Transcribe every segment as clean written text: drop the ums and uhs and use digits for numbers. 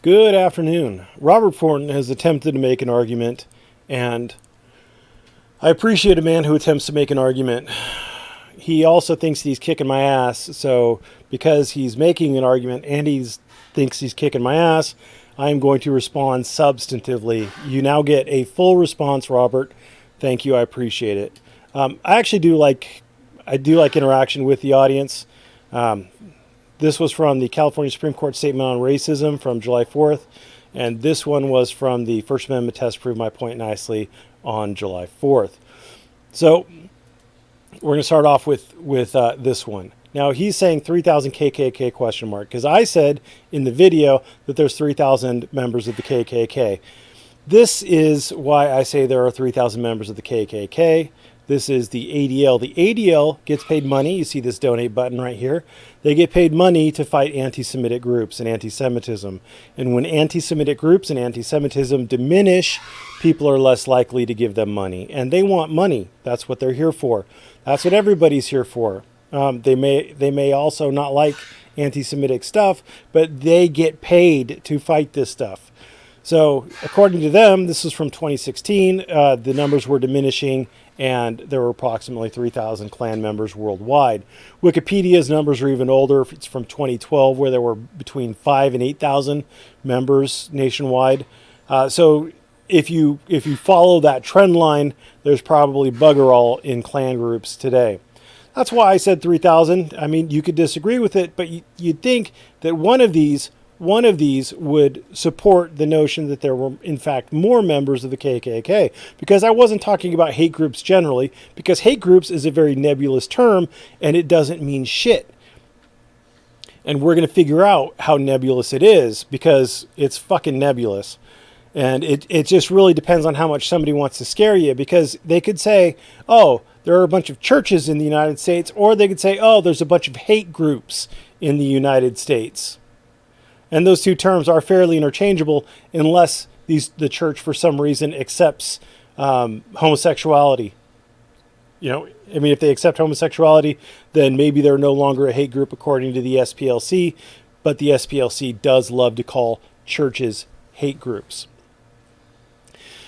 Good afternoon. Robert Fortin has attempted to make an argument, and I appreciate a man who attempts to make an argument. He also thinks he's kicking my ass, so because he's making an argument and he thinks he's kicking my ass, I'm going to respond substantively. You now get a full response, Robert. Thank you. I appreciate it. I actually do like interaction with the audience. This was from the California Supreme Court statement on racism from July 4th, and this one was from the First Amendment test proved my point nicely on July 4th. So we're going to start off with this one. Now he's saying 3,000 KKK question mark, because I said in the video that there's 3,000 members of the KKK. This is why I say there are 3,000 members of the KKK. This is the ADL. The ADL gets paid money. You see this donate button right here. They get paid money to fight anti-Semitic groups and anti-Semitism. And when anti-Semitic groups and anti-Semitism diminish, people are less likely to give them money. And they want money. That's what they're here for. That's what everybody's here for. They may also not like anti-Semitic stuff, but they get paid to fight this stuff. So according to them, this is from 2016, the numbers were diminishing and there were approximately 3,000 Klan members worldwide. Wikipedia's numbers are even older. It's from 2012, where there were between 5,000 and 8,000 members nationwide. So if you follow that trend line, there's probably bugger all in Klan groups today. That's why I said 3,000. I mean, you could disagree with it, but you'd think that one of these would support the notion that there were, in fact, more members of the KKK. Because I wasn't talking about hate groups generally, because hate groups is a very nebulous term, and it doesn't mean shit. And we're going to figure out how nebulous it is, because it's fucking nebulous. And it just really depends on how much somebody wants to scare you, because they could say, oh, there are a bunch of churches in the United States, or they could say, oh, there's a bunch of hate groups in the United States. And those two terms are fairly interchangeable unless the church, for some reason, accepts homosexuality. You know, I mean, if they accept homosexuality, then maybe they're no longer a hate group according to the SPLC, but the SPLC does love to call churches hate groups.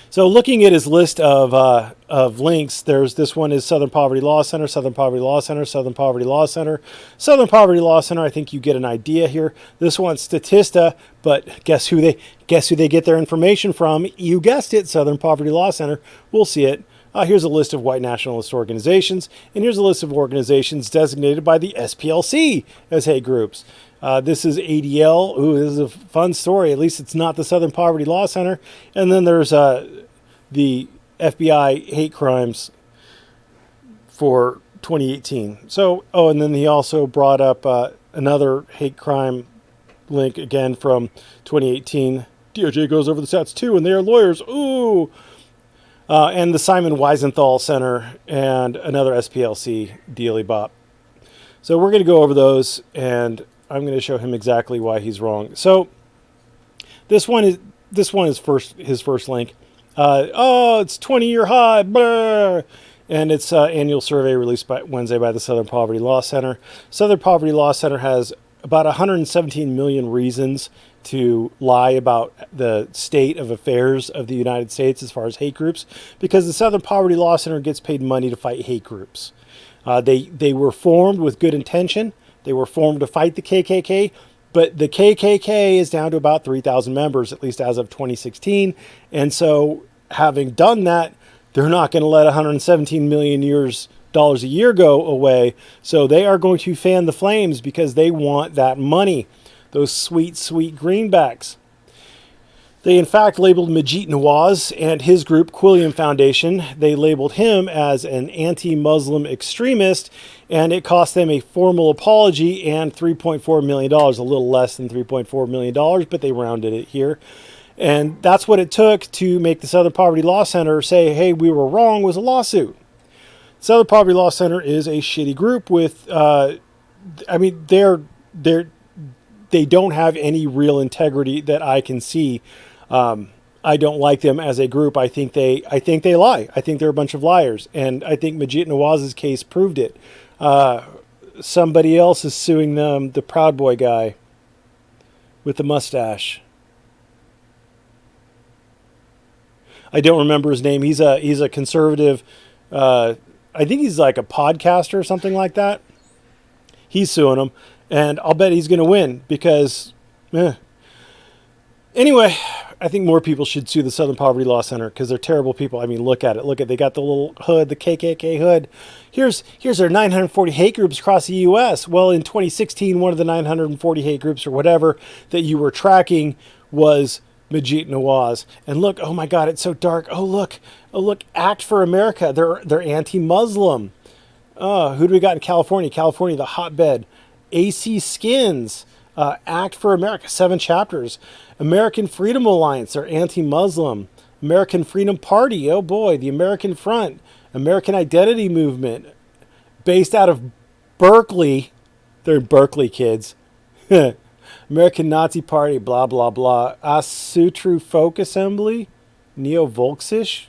So looking at his list of links, there's this one is Southern Poverty Law Center, Southern Poverty Law Center, Southern Poverty Law Center, Southern Poverty Law Center. I think you get an idea here. This one's Statista, but guess who they get their information from? You guessed it, Southern Poverty Law Center. We'll see it. Here's a list of white nationalist organizations, and here's a list of organizations designated by the SPLC as hate groups. This is ADL. Ooh, this is a fun story. At least it's not the Southern Poverty Law Center. And then there's the FBI hate crimes for 2018. So, and then he also brought up another hate crime link again from 2018. DOJ goes over the stats too, and they are lawyers. Ooh. And the Simon Wiesenthal Center and another SPLC dealy bop. So we're going to go over those, and I'm going to show him exactly why he's wrong. So this one is his first link. It's 20-year high, blah, and it's annual survey released Wednesday by the Southern Poverty Law Center. Southern Poverty Law Center has about 117 million reasons to lie about the state of affairs of the United States as far as hate groups, because the Southern Poverty Law Center gets paid money to fight hate groups. They were formed with good intention. They were formed to fight the KKK, but the KKK is down to about 3,000 members, at least as of 2016. And so having done that, they're not going to let $117 million dollars a year go away. So they are going to fan the flames because they want that money, those sweet, sweet greenbacks. They in fact labeled Majit Nawaz and his group, Quilliam Foundation. They labeled him as an anti-Muslim extremist, and it cost them a formal apology and $3.4 million, a little less than $3.4 million, but they rounded it here. And that's what it took to make the Southern Poverty Law Center say, hey, we were wrong, was a lawsuit. Southern Poverty Law Center is a shitty group with, they don't have any real integrity that I can see. I don't like them as a group. I think they lie. I think they're a bunch of liars. And I think Majit Nawaz's case proved it. Somebody else is suing them, the Proud Boy guy with the mustache. I don't remember his name. He's a conservative. I think he's like a podcaster or something like that. He's suing him, and I'll bet he's going to win because. Anyway, I think more people should sue the Southern Poverty Law Center because they're terrible people. I mean, look at it. Look at, they got the little hood, the KKK hood. Here's their 940 hate groups across the U.S. Well, in 2016, one of the 940 hate groups or whatever that you were tracking was Majid Nawaz. And look, oh my God, it's so dark. Oh look, Act for America. They're anti-Muslim. Who do we got in California? California, the hotbed. AC Skins. Act for America, 7 chapters. American Freedom Alliance, they're anti-Muslim. American Freedom Party, oh boy. The American Front, American Identity Movement, based out of Berkeley. They're Berkeley kids. American Nazi Party, blah, blah, blah. Asutru Folk Assembly, Neo-Volksisch.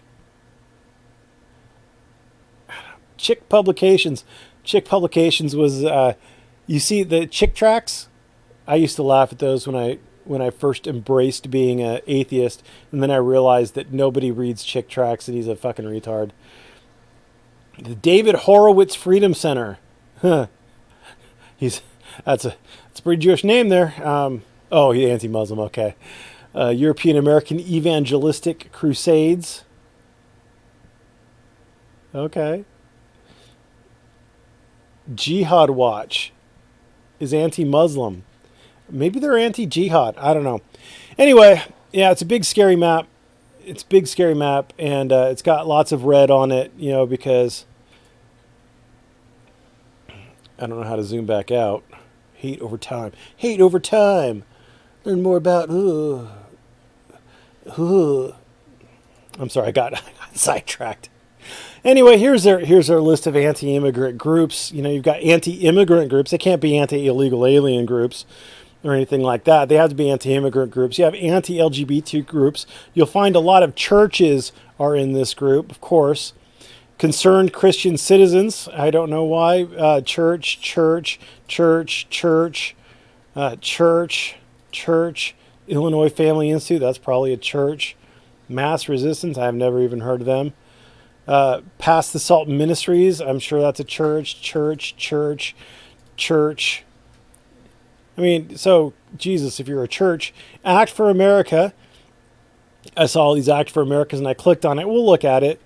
Chick Publications. Chick Publications was, you see the Chick tracts? I used to laugh at those when I first embraced being an atheist, and then I realized that nobody reads Chick tracts and he's a fucking retard. The David Horowitz Freedom Center. Huh. That's a pretty Jewish name there. Oh, he's anti-Muslim. Okay. European American Evangelistic Crusades. Okay. Jihad Watch is anti-Muslim. Maybe they're anti-jihad. I don't know. Anyway, yeah, it's a big, scary map. It's a big, scary map, and it's got lots of red on it, you know, because I don't know how to zoom back out. Hate over time. Hate over time. Learn more about... I'm sorry, I got sidetracked. Anyway, here's our list of anti-immigrant groups. You know, you've got anti-immigrant groups. They can't be anti-illegal alien groups or anything like that. They have to be anti-immigrant groups. You have anti-LGBT groups. You'll find a lot of churches are in this group, of course. Concerned Christian citizens. I don't know why. Church. Illinois Family Institute. That's probably a church. Mass Resistance. I've never even heard of them. Pass the Salt Ministries. I'm sure that's a church. I mean, so, Jesus, if you're a church. Act for America. I saw all these Act for Americas and I clicked on it. We'll look at it.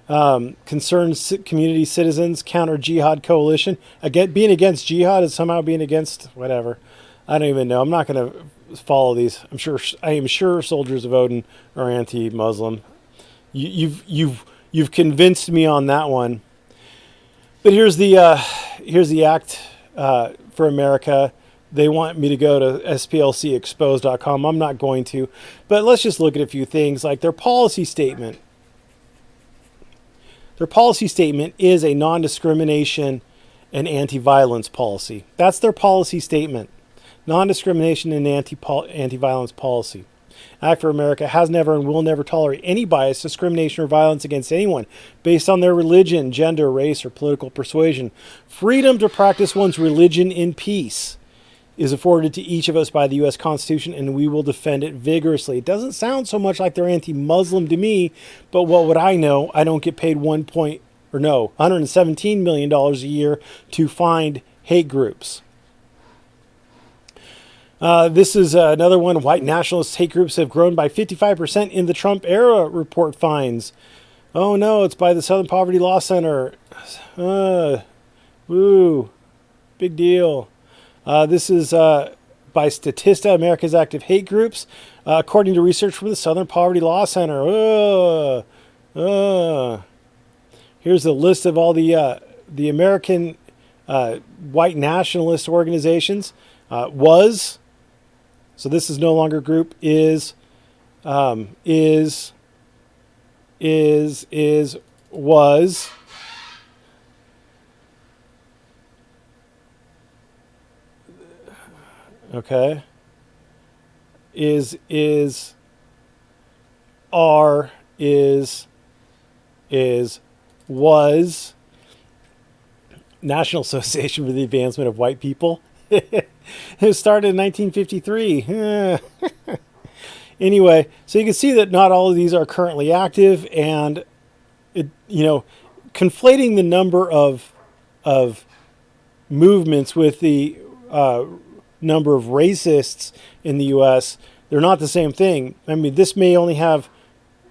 Concerned community citizens, Counter Jihad Coalition. Again, being against jihad is somehow being against whatever. I don't even know. I'm not going to follow these. I am sure Soldiers of Odin are anti-Muslim. You've convinced me on that one. But here's the Act for America. They want me to go to SPLCexposed.com. I'm not going to. But let's just look at a few things, like their policy statement. Their policy statement is a non-discrimination and anti-violence policy. That's their policy statement. Non-discrimination and anti-violence policy. Act for America has never and will never tolerate any bias, discrimination, or violence against anyone based on their religion, gender, race, or political persuasion. Freedom to practice one's religion in peace is afforded to each of us by the U.S. Constitution, and we will defend it vigorously. It doesn't sound so much like they're anti-Muslim to me, but what would I know? I don't get paid $117 million a year to find hate groups. This is another one. White nationalist hate groups have grown by 55% in the Trump era, report finds. Oh no, it's by the Southern Poverty Law Center. Woo. Big deal. This is by Statista, America's Active Hate Groups, according to research from the Southern Poverty Law Center. Here's a list of all the American white nationalist organizations. So this is no longer group, was. Okay. Was National Association for the Advancement of White People. It started in 1953. Anyway, so you can see that not all of these are currently active, and it, conflating the number of movements with the number of racists in the U.S., they're not the same thing. I mean, this may only have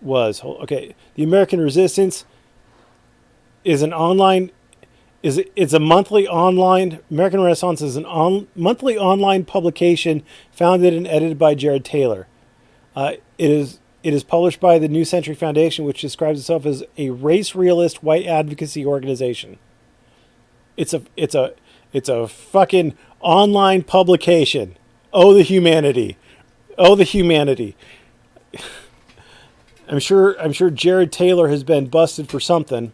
the American Resistance is an online it's a monthly online American Renaissance is an monthly online publication founded and edited by Jared Taylor. It is published by the New Century Foundation, which describes itself as a race realist white advocacy organization. It's a fucking online publication. Oh, the humanity. Oh, the humanity. I'm sure Jared Taylor has been busted for something.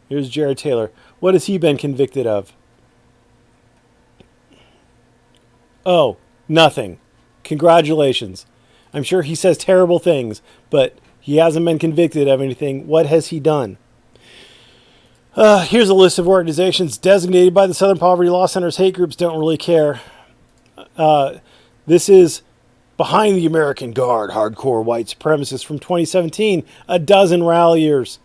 Here's Jared Taylor. What has he been convicted of? Oh, nothing. Congratulations. I'm sure he says terrible things, but he hasn't been convicted of anything. What has he done? Here's a list of organizations designated by the Southern Poverty Law Center's hate groups don't really care. This is Behind the American Guard, hardcore white supremacists from 2017. A dozen ralliers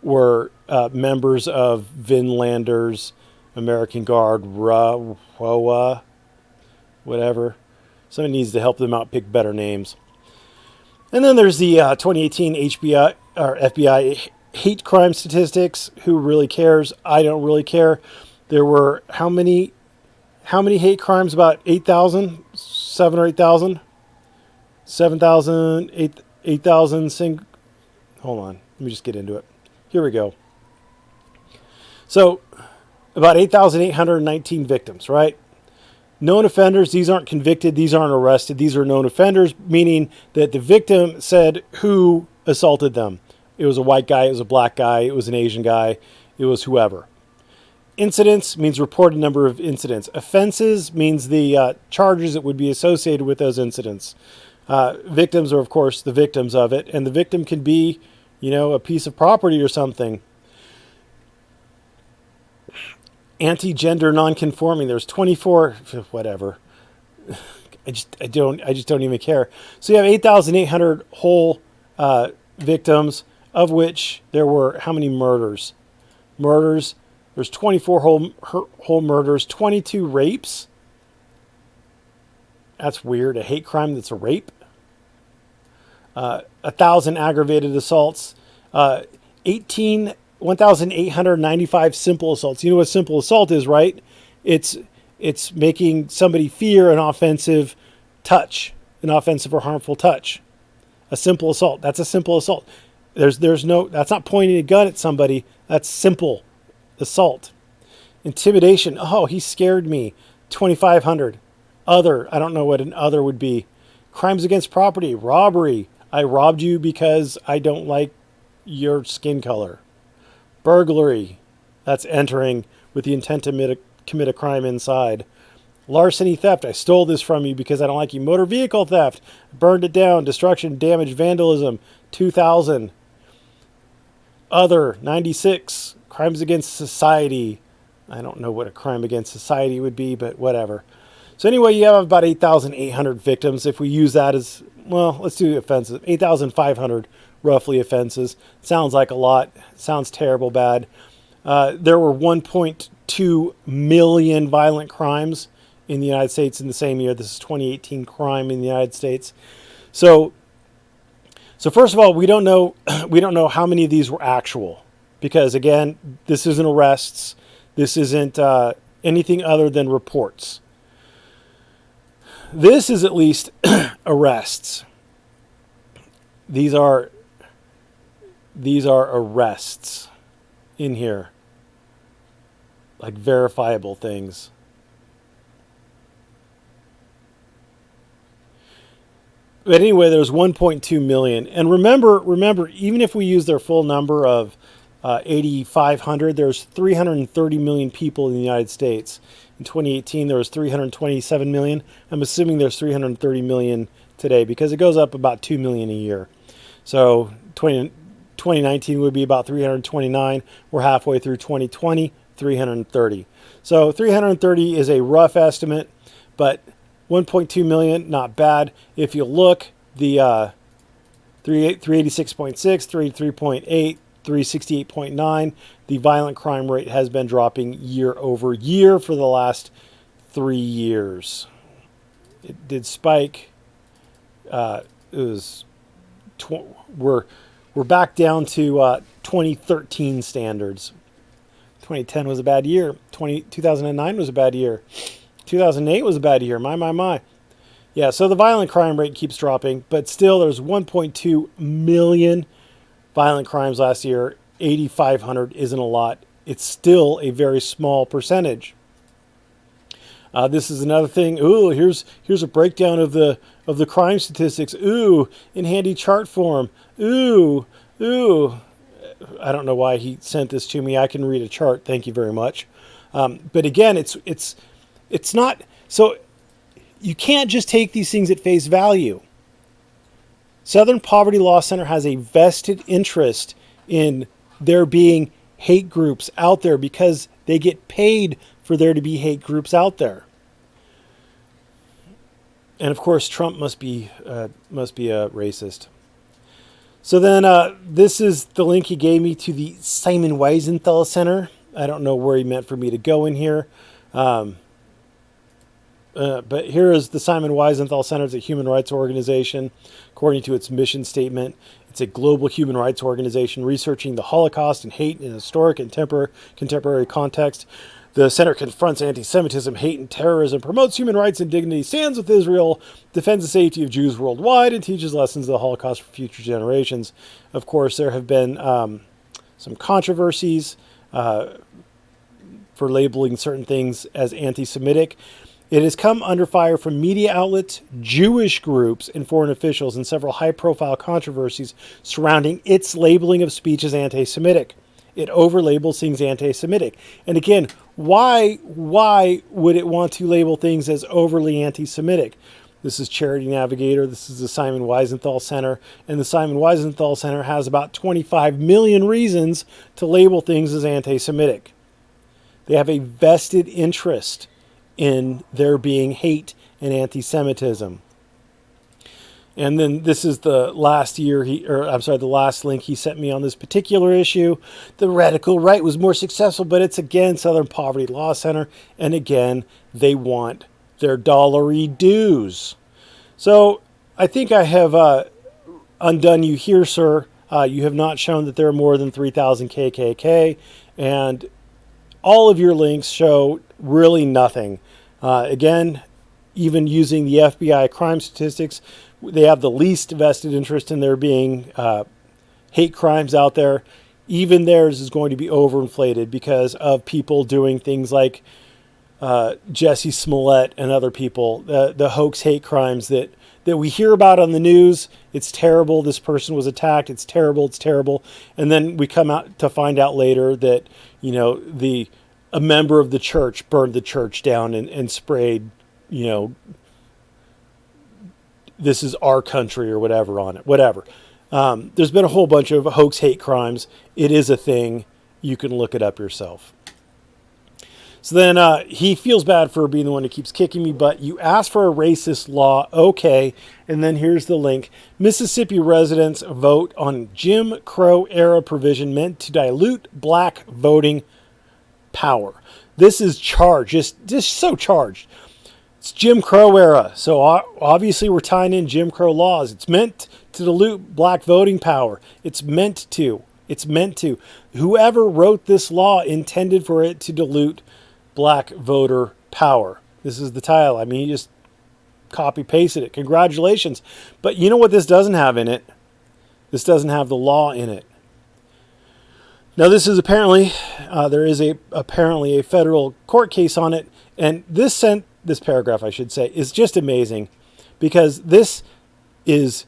were members of Vinlanders, American Guard, WOA, whatever. Somebody needs to help them out pick better names. And then there's the 2018 FBI hate crime statistics. Who really cares? I don't really care. There were how many hate crimes? About 8,000? 7 or 8,000? 7,000, 8,000 hold on. Let me just get into it. Here we go. So, about 8,819 victims, right? Known offenders, these aren't convicted, these aren't arrested, these are known offenders, meaning that the victim said who assaulted them. It was a white guy, it was a black guy, it was an Asian guy, it was whoever. Incidents means reported number of incidents. Offenses means the charges that would be associated with those incidents. Victims are, of course, the victims of it, and the victim can be, a piece of property or something. Anti-gender non-conforming. There's 24, whatever. I just don't even care. So you have 8,800 whole victims, of which there were how many murders? There's 24 whole murders, 22 rapes. That's weird. A hate crime that's a rape. 1,000 aggravated assaults. 1,895 simple assaults. You know what simple assault is, right? It's making somebody fear an offensive touch, an offensive or harmful touch. A simple assault. That's a simple assault. There's no. That's not pointing a gun at somebody. That's simple assault. Intimidation. Oh, he scared me. 2,500. Other. I don't know what an other would be. Crimes against property. Robbery. I robbed you because I don't like your skin color. Burglary. That's entering with the intent to commit a crime inside. Larceny, theft. I stole this from you because I don't like you. Motor vehicle theft. Burned it down. Destruction, damage, vandalism. 2,000. Other. 96. Crimes against society. I don't know what a crime against society would be, but whatever. So anyway, you have about 8,800 victims. If we use that as, let's do offenses. 8,500 roughly offenses. Sounds like a lot. Sounds terrible bad. There were 1.2 million violent crimes in the United States in the same year. This is 2018 crime in the United States. So first of all, we don't know how many of these were actual, because again, this isn't arrests. This isn't anything other than reports. This is at least arrests. These are arrests in here, like verifiable things. But anyway, there's 1.2 million. And remember, even if we use their full number of 8,500, there's 330 million people in the United States. In 2018, there was 327 million. I'm assuming there's 330 million today because it goes up about 2 million a year. So 2019 would be about 329. We're halfway through 2020, 330. So 330 is a rough estimate, but 1.2 million, not bad. If you look, the 386.6, 383.8, 368.9, the violent crime rate has been dropping year over year for the last 3 years. It did spike. It was we're back down to 2013 standards. 2010 was a bad year. 2009 was a bad year. 2008 was a bad year. My. Yeah, so the violent crime rate keeps dropping, but still there's 1.2 million violent crimes last year. 8,500 isn't a lot. It's still a very small percentage. This is another thing. Ooh, here's a breakdown of the crime statistics. Ooh, in handy chart form. Ooh. I don't know why he sent this to me. I can read a chart. Thank you very much. But again, it's not so. You can't just take these things at face value. Southern Poverty Law Center has a vested interest in there being hate groups out there because they get paid for there to be hate groups out there. And of course, Trump must be a racist. So then this is the link he gave me to the Simon Wiesenthal Center. I don't know where he meant for me to go in here. But here is the Simon Wiesenthal Center. It's a human rights organization. According to its mission statement, it's a global human rights organization researching the Holocaust and hate in a historic and contemporary context. The center confronts anti-Semitism, hate, and terrorism, promotes human rights and dignity, stands with Israel, defends the safety of Jews worldwide, and teaches lessons of the Holocaust for future generations. Of course, there have been some controversies for labeling certain things as anti-Semitic. It has come under fire from media outlets, Jewish groups, and foreign officials in several high-profile controversies surrounding its labeling of speech as anti-Semitic. It overlabels things anti-Semitic. And again, why would it want to label things as overly anti-Semitic? This is Charity Navigator. This is the Simon Wiesenthal Center. And the Simon Wiesenthal Center has about 25 million reasons to label things as anti-Semitic. They have a vested interest in there being hate and anti-Semitism. And then this is the last link he sent me on this particular issue. The radical right was more successful, but it's again Southern Poverty Law Center, and again they want their dollary dues. So I think I have undone you here, sir. You have not shown that there are more than 3,000 KKK, and all of your links show really nothing. Again, even using the FBI crime statistics, they have the least vested interest in there being hate crimes out there. Even theirs is going to be overinflated because of people doing things like Jesse Smollett and other people, the hoax hate crimes that we hear about on the news. It's terrible. This person was attacked. It's terrible. It's terrible. And then we come out to find out later that, a member of the church burned the church down and sprayed, this is our country or whatever on it, whatever. There's been a whole bunch of hoax hate crimes. It is a thing. You can look it up yourself. So then he feels bad for being the one who keeps kicking me, but you asked for a racist law. Okay. And then here's the link. Mississippi residents vote on Jim Crow era provision meant to dilute black voting power. This is charged, just so charged. It's Jim Crow era. So obviously we're tying in Jim Crow laws. It's meant to dilute black voting power. It's meant to. Whoever wrote this law intended for it to dilute black voter power. This is the title. I mean, you just copy pasted it. Congratulations. But you know what this doesn't have in it? This doesn't have the law in it. Now, this is apparently, there is apparently a federal court case on it. And this paragraph, I should say, is just amazing because this is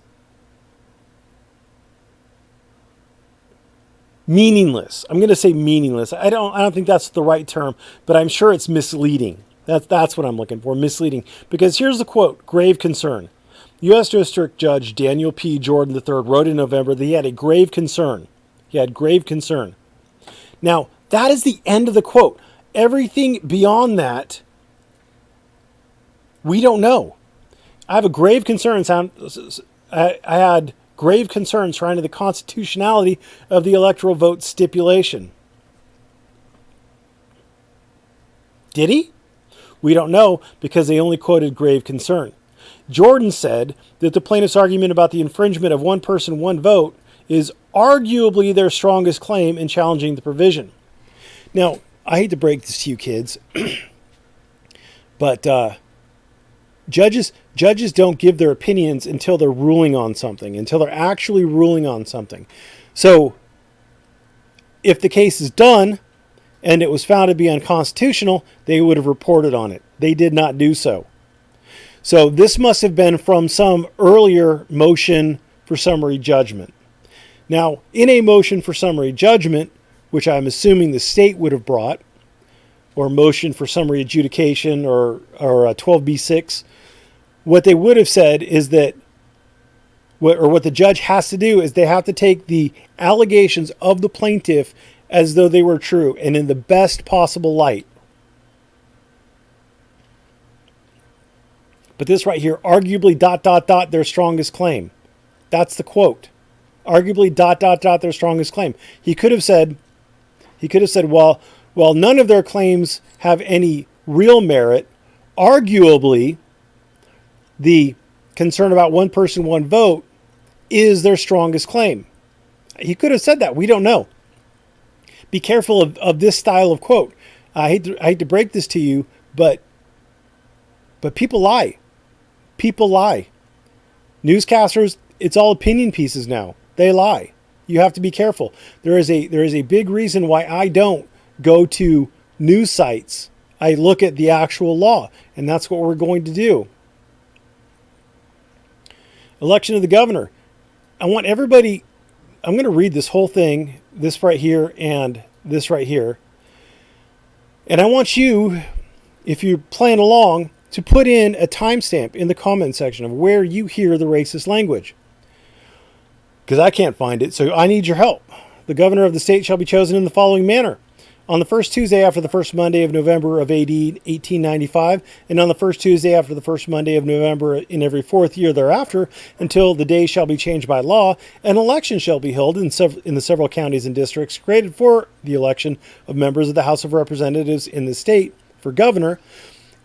meaningless. I'm going to say meaningless. I don't think that's the right term, but I'm sure it's misleading. That's what I'm looking for, misleading. Because here's the quote, grave concern. U.S. District Judge Daniel P. Jordan III wrote in November that he had a grave concern. He had grave concern. Now, that is the end of the quote. Everything beyond that We don't know. I have a grave concern. I had grave concerns surrounding the constitutionality of the electoral vote stipulation. Did he? We don't know because they only quoted grave concern. Jordan said that the plaintiff's argument about the infringement of one person, one vote is arguably their strongest claim in challenging the provision. Now, I hate to break this to you kids, but judges don't give their opinions until they're ruling on something, until they're actually ruling on something. So if the case is done and it was found to be unconstitutional, they would have reported on it. They did not do so. So this must have been from some earlier motion for summary judgment. Now, in a motion for summary judgment, which I'm assuming the state would have brought, or motion for summary adjudication or a 12b6, what they would have said is that, what the judge has to do is they have to take the allegations of the plaintiff as though they were true and in the best possible light. But this right here, arguably ... their strongest claim. That's the quote. Arguably ... their strongest claim. He could have said, well, none of their claims have any real merit. Arguably, the concern about one person, one vote is their strongest claim. He could have said that. We don't know. Be careful of this style of quote. I hate to break this to you, but people lie. People lie. Newscasters, it's all opinion pieces now. They lie. You have to be careful. There is a big reason why I don't go to news sites. I look at the actual law, and that's what we're going to do. Election of the governor. I want everybody, I'm going to read this whole thing, this right here and this right here. And I want you, if you're playing along, to put in a timestamp in the comment section of where you hear the racist language. Because I can't find it, so I need your help. The governor of the state shall be chosen in the following manner. On the first Tuesday after the first Monday of November of AD 1895, and on the first Tuesday after the first Monday of November in every fourth year thereafter, until the day shall be changed by law, an election shall be held in the several counties and districts created for the election of members of the House of Representatives in the state for governor,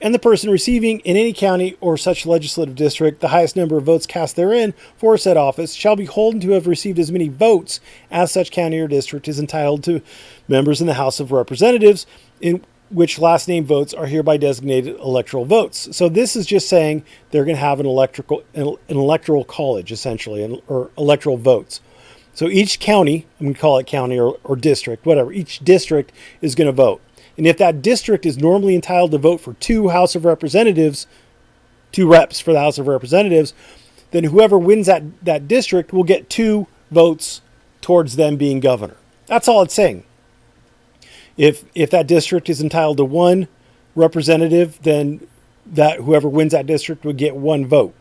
and the person receiving in any county or such legislative district the highest number of votes cast therein for said office shall be holden to have received as many votes as such county or district is entitled to members in the House of Representatives, in which last name votes are hereby designated electoral votes. So this is just saying they're going to have an electoral college, essentially, or electoral votes. So each county, I'm going to call it county or district, whatever, each district is going to vote. And if that district is normally entitled to vote for two House of Representatives, two reps for the House of Representatives, then whoever wins that district will get 2 votes towards them being governor. That's all it's saying. If that district is entitled to 1 representative, then that whoever wins that district would get 1 vote.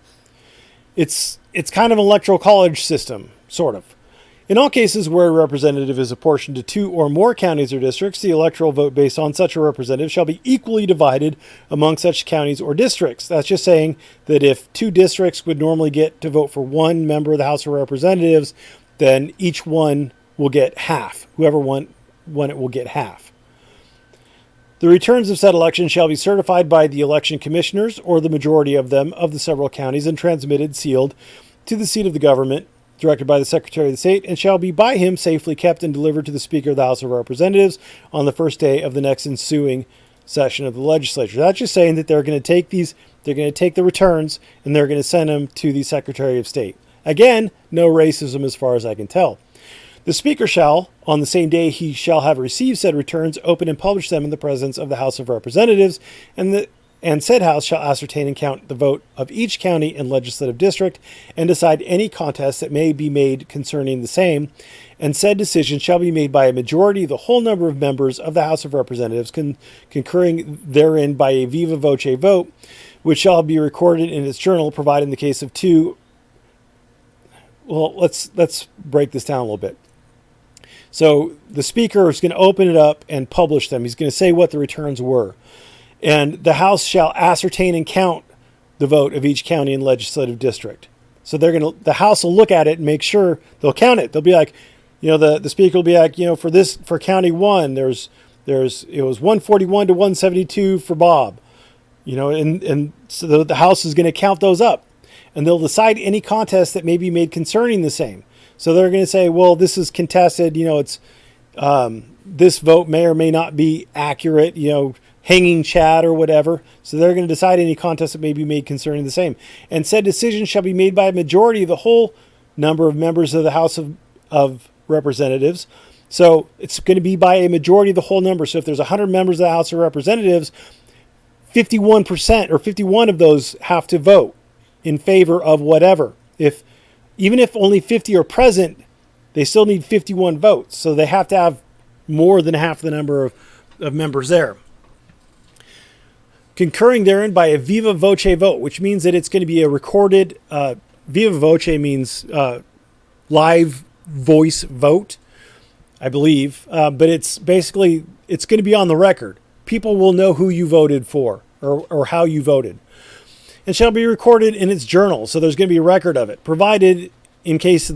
It's kind of an electoral college system, sort of. In all cases where a representative is apportioned to 2 or more counties or districts, the electoral vote based on such a representative shall be equally divided among such counties or districts. That's just saying that if 2 districts would normally get to vote for 1 member of the House of Representatives, then each one will get half. Whoever won it will get half. The returns of said election shall be certified by the election commissioners or the majority of them of the several counties and transmitted, sealed, to the seat of the government, directed by the Secretary of the State, and shall be by him safely kept and delivered to the Speaker of the House of Representatives on the first day of the next ensuing session of the legislature. That's just saying that they're going to take the returns, and they're going to send them to the Secretary of State. Again, no racism as far as I can tell. The Speaker shall, on the same day he shall have received said returns, open and publish them in the presence of the House of Representatives, and said House shall ascertain and count the vote of each county and legislative district, and decide any contest that may be made concerning the same, and said decision shall be made by a majority of the whole number of members of the House of Representatives concurring therein by a viva voce vote, which shall be recorded in its journal, provided in the case of 2. Well, let's break this down a little bit. So the Speaker is going to open it up and publish them. He's going to say what the returns were. And the House shall ascertain and count the vote of each county and legislative district. So the House will look at it and make sure they'll count it. They'll be like, the speaker will be like, for county 1, it was 141 to 172 for Bob, and so the House is going to count those up, and they'll decide any contest that may be made concerning the same. So they're going to say, well, this is contested, it's this vote may or may not be accurate, hanging chat or whatever. So they're going to decide any contest that may be made concerning the same. And said decision shall be made by a majority of the whole number of members of the House of Representatives. So it's going to be by a majority of the whole number. So if there's 100 members of the House of Representatives, 51% or 51 of those have to vote in favor of whatever. Even if only 50 are present, they still need 51 votes. So they have to have more than half the number of members there. Concurring therein by a viva voce vote, which means that it's going to be a recorded, viva voce means live voice vote, I believe. But it's basically, it's going to be on the record. People will know who you voted for or how you voted. And shall be recorded in its journal. So there's going to be a record of it, provided in case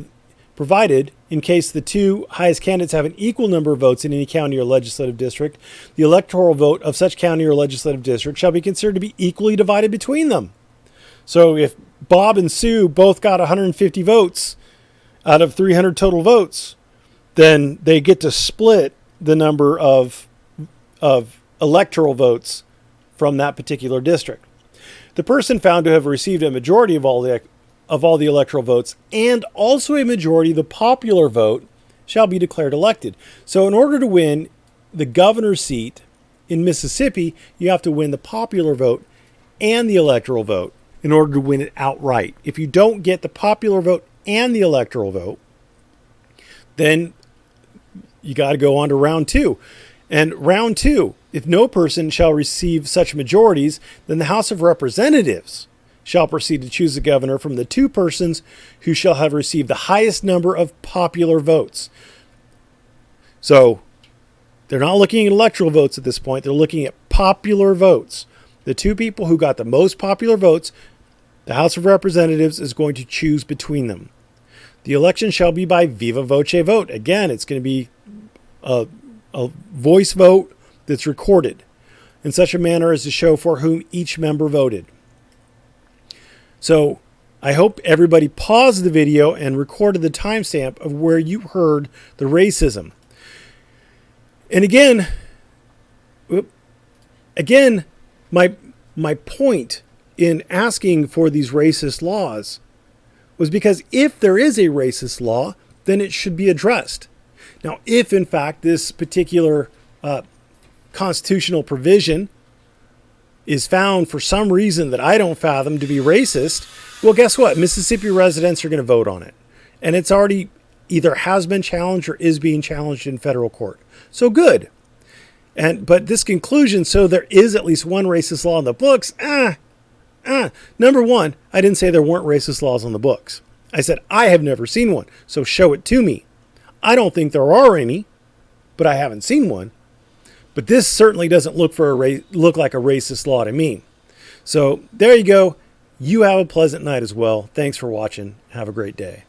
the two highest candidates have an equal number of votes in any county or legislative district, the electoral vote of such county or legislative district shall be considered to be equally divided between them. So if Bob and Sue both got 150 votes out of 300 total votes, then they get to split the number of electoral votes from that particular district. The person found to have received a majority of all the electoral votes and also a majority of the popular vote shall be declared elected. So in order to win the governor's seat in Mississippi, you have to win the popular vote and the electoral vote in order to win it outright. If you don't get the popular vote and the electoral vote, then you got to go on to round 2. And round 2, if no person shall receive such majorities, then the House of Representatives shall proceed to choose the governor from the 2 persons who shall have received the highest number of popular votes. So they're not looking at electoral votes at this point. They're looking at popular votes. The 2 people who got the most popular votes, the House of Representatives is going to choose between them. The election shall be by viva voce vote. Again, it's going to be a voice vote that's recorded in such a manner as to show for whom each member voted. So I hope everybody paused the video and recorded the timestamp of where you heard the racism. And again, my point in asking for these racist laws was because if there is a racist law, then it should be addressed. Now, if in fact this particular constitutional provision is found for some reason that I don't fathom to be racist, well, guess what? Mississippi residents are going to vote on it. And it's already either has been challenged or is being challenged in federal court. So good. But this conclusion, so there is at least one racist law in the books. Number one, I didn't say there weren't racist laws on the books. I said I have never seen one, so show it to me. I don't think there are any, but I haven't seen one. But this certainly doesn't look like a racist law to me. So there you go. You have a pleasant night as well. Thanks for watching. Have a great day.